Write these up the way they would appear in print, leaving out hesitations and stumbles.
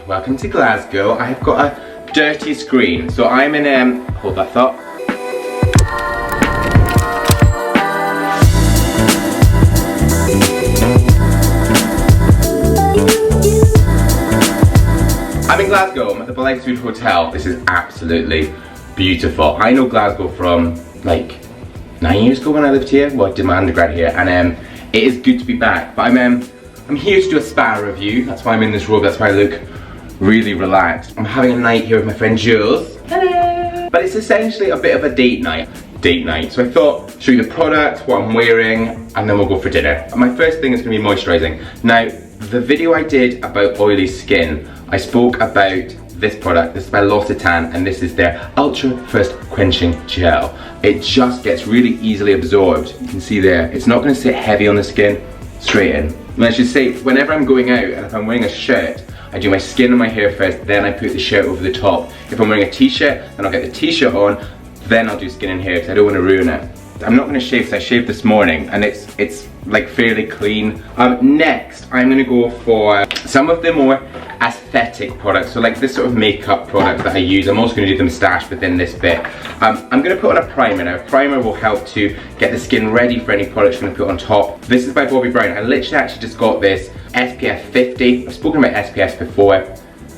welcome to Glasgow. I've got a dirty screen, so I'm in, hold that thought. I'm in Glasgow, I'm at the Blythswood Hotel. This is absolutely beautiful. I know Glasgow from like 9 years ago when I lived here. Well, I did my undergrad here, and it is good to be back. But I'm here to do a spa review. That's why I'm in this robe. That's why I look really relaxed. I'm having a night here with my friend Jules. Hello. But it's essentially a bit of a date night. So I thought, show you the product, what I'm wearing, and then we'll go for dinner. And my first thing is going to be moisturising. Now, the video I did about oily skin, I spoke about this product. This is by L'Occitane, and this is their Ultra First Quenching Gel. It just gets really easily absorbed. You can see there, it's not going to sit heavy on the skin, straight in. And I should say, whenever I'm going out and if I'm wearing a shirt, I do my skin and my hair first, then I put the shirt over the top. If I'm wearing a t-shirt, then I'll get the t-shirt on, then I'll do skin and hair because I don't want to ruin it. I'm not going to shave because I shaved this morning and it's like fairly clean. Next, I'm going to go for some of the more aesthetic products, so like this sort of makeup product that I use. I'm also going to do the moustache within this bit. I'm going to put on a primer now. A primer will help to get the skin ready for any products I'm going to put on top. This is by Bobbi Brown. I literally actually just got this SPF 50. I've spoken about SPF before.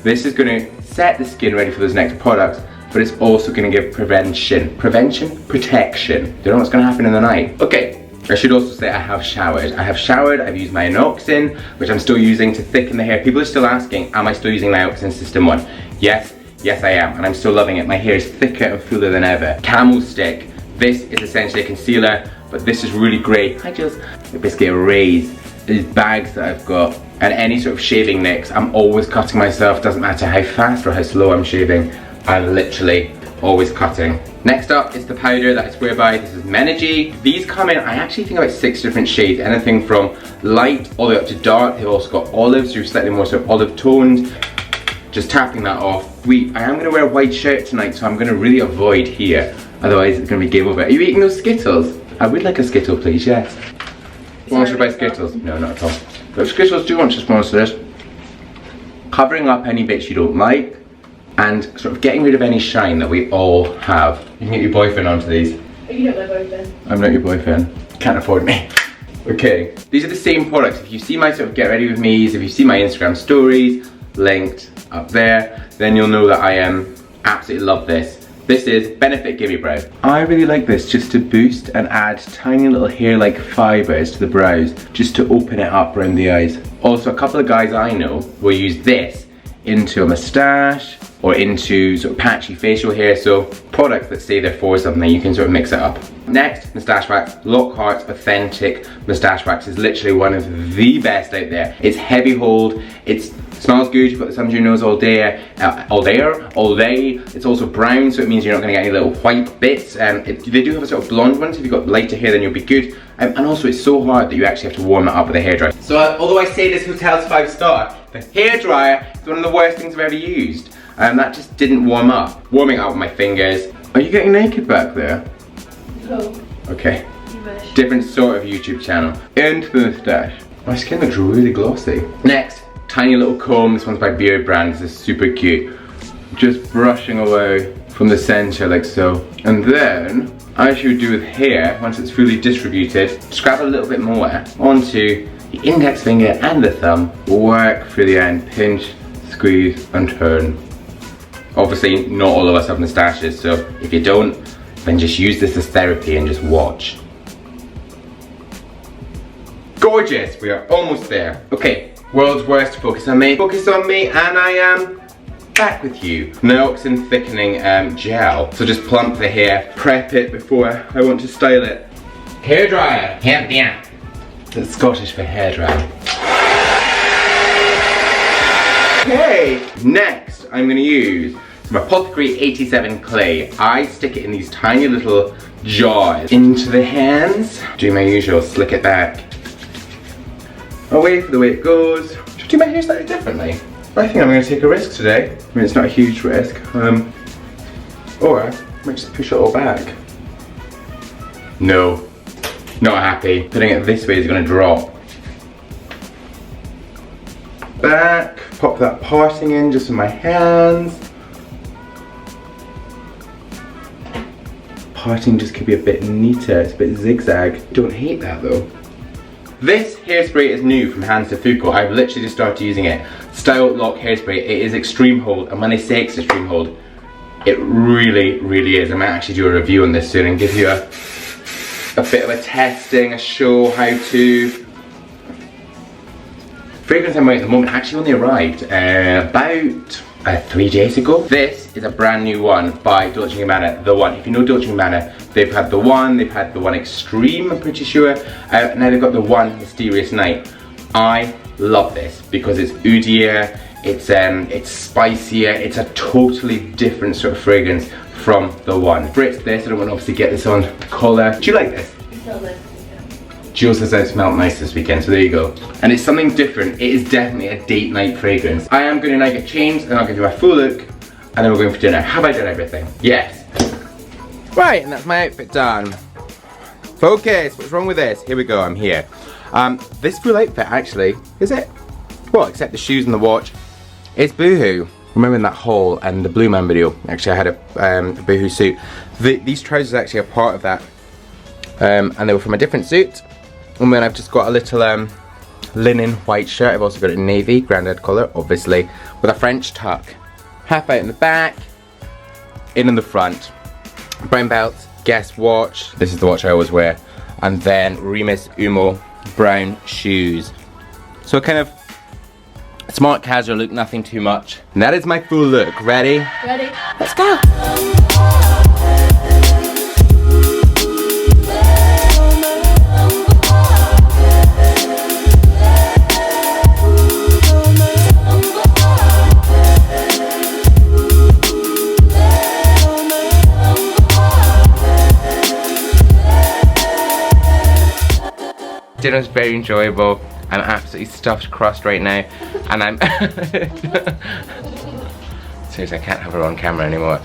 This is going to set the skin ready for those next products, but it's also going to give protection. Don't know what's going to happen in the night. Okay. I should also say I have showered. I've used my Nioxin, which I'm still using to thicken the hair. People are still asking, am I still using Nioxin System 1? Yes I am, and I'm still loving it. My hair is thicker and fuller than ever. Camel Stick, this is essentially a concealer, but this is really great. I just basically erase these bags that I've got, and any sort of shaving nicks. I'm always cutting myself, doesn't matter how fast or how slow I'm shaving. I'm literally always cutting. Next up is the powder that I swear by. This is Menergy. These come in, I actually think about 6 different shades, anything from light all the way up to dark. They've also got olives, so you're slightly more sort of olive toned. Just tapping that off. I am gonna wear a white shirt tonight, so I'm gonna really avoid here. Otherwise it's gonna be game over. Are you eating those Skittles? I would like a Skittle, please, yes. Sponsored by Skittles? No, not at all. But if Skittles do want to sponsor this, covering up any bits you don't like, and sort of getting rid of any shine that we all have. You can get your boyfriend onto these. Oh, you're not my boyfriend. I'm not your boyfriend. Can't afford me. Okay, these are the same products. If you see my sort of get ready with me's, if you see my Instagram stories linked up there, then you'll know that I absolutely love this. This is Benefit Gimme Brow. I really like this just to boost and add tiny little hair-like fibres to the brows, just to open it up around the eyes. Also, a couple of guys I know will use this into a moustache or into sort of patchy facial hair, so products that say they're for something, you can sort of mix it up. Next, moustache wax. Lockhart's Authentic Moustache Wax is literally one of the best out there. It's heavy hold, it smells good, you put this under your nose all day. It's also brown, so it means you're not going to get any little white bits. They do have a sort of blonde one, so if you've got lighter hair then you'll be good. And also it's so hard that you actually have to warm it up with a hairdryer. So although I say this hotel's 5-star, the hairdryer is one of the worst things I've ever used. That just didn't warm up. Warming up with my fingers. Are you getting naked back there? No. Okay. Different sort of YouTube channel. And the moustache. My skin looks really glossy. Next, tiny little comb. This one's by Beard Brand. This is super cute. Just brushing away from the center like so. And then, as you would do with hair, once it's fully distributed, just grab a little bit more onto the index finger and the thumb. Work through the end. Pinch, squeeze, and turn. Obviously, not all of us have moustaches, so if you don't, then just use this as therapy and just watch. Gorgeous, we are almost there. Okay, world's worst, focus on me. Focus on me, and I am back with you. Nioxin Thickening Gel. So just plump the hair, prep it before I want to style it. Hairdryer. Yeah. It's Scottish for hairdryer. Okay, next I'm gonna use some Apothecary 87 clay. I stick it in these tiny little jars into the hands. Do my usual, slick it back. Away for the way it goes. Should I do my hair slightly differently? I think I'm gonna take a risk today. I mean, it's not a huge risk. Or I might just push it all back. No, not happy. Putting it this way is gonna drop. Back. Pop that parting in just with my hands. Parting just could be a bit neater, it's a bit zigzag. Don't hate that though. This hairspray is new from Hanz to Fuko. I've literally just started using it. Style Lock Hairspray. It is extreme hold, and when I say it's extreme hold, it really, really is. I might actually do a review on this soon and give you a bit of a testing, a show how to. Fragrance I'm wearing at the moment actually only arrived about 3 days ago. This is a brand new one by Dolce & Gabbana, The One. If you know Dolce & Gabbana, they've had The One, they've had The One Extreme, I'm pretty sure. Now they've got The One Mysterious Night. I love this because it's oudier, it's spicier, it's a totally different sort of fragrance from The One. Fritz this, I don't want to obviously get this on the collar. Do you like this? It smells nice. Jill says I smelled nice this weekend, so there you go. And it's something different. It is definitely a date night fragrance. I am going to now get changed, and I'll give you my full look, and then we're going for dinner. Have I done everything? Yes. Right, and that's my outfit done. Focus, what's wrong with this? Here we go, I'm here. This full outfit actually, is it? Well, except the shoes and the watch. It's Boohoo. Remember in that haul and the Blue Man video, actually I had a Boohoo suit. These trousers are actually a part of that. And they were from a different suit. And then I've just got a little linen white shirt. I've also got it in navy, grandad colour, obviously, with a French tuck. Half out in the back, in the front. Brown belt, Guess watch. This is the watch I always wear. And then Remus Umo brown shoes. So kind of smart casual look, nothing too much. And that is my full look. Ready? Ready? Let's go! Dinner's very enjoyable. I'm absolutely stuffed crust right now, and I'm seriously, I can't have her on camera anymore.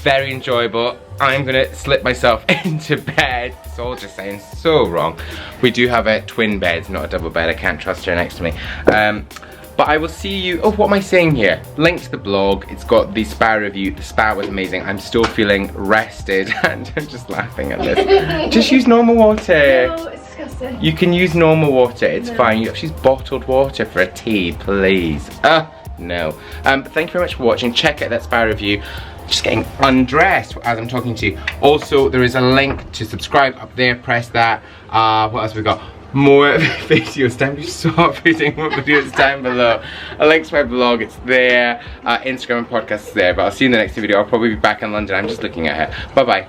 Very enjoyable. I'm gonna slip myself into bed. It's all just sounds so wrong. We do have a twin bed, not a double bed. I can't trust her next to me. But I will see you. Oh, what am I saying here? Link to the blog. It's got the spa review. The spa was amazing. I'm still feeling rested, and I'm just laughing at this. Just use normal water. No, it's disgusting. You can use normal water. It's fine. She's bottled water for a tea, please. No. But thank you very much for watching. Check out that spa review. Just getting undressed as I'm talking to you. Also, there is a link to subscribe up there. Press that. What else have we got? More videos down. Stop putting more videos down below. A link to my blog, it's there. Instagram and podcast is there. But I'll see you in the next video. I'll probably be back in London. I'm just looking at her. Bye bye.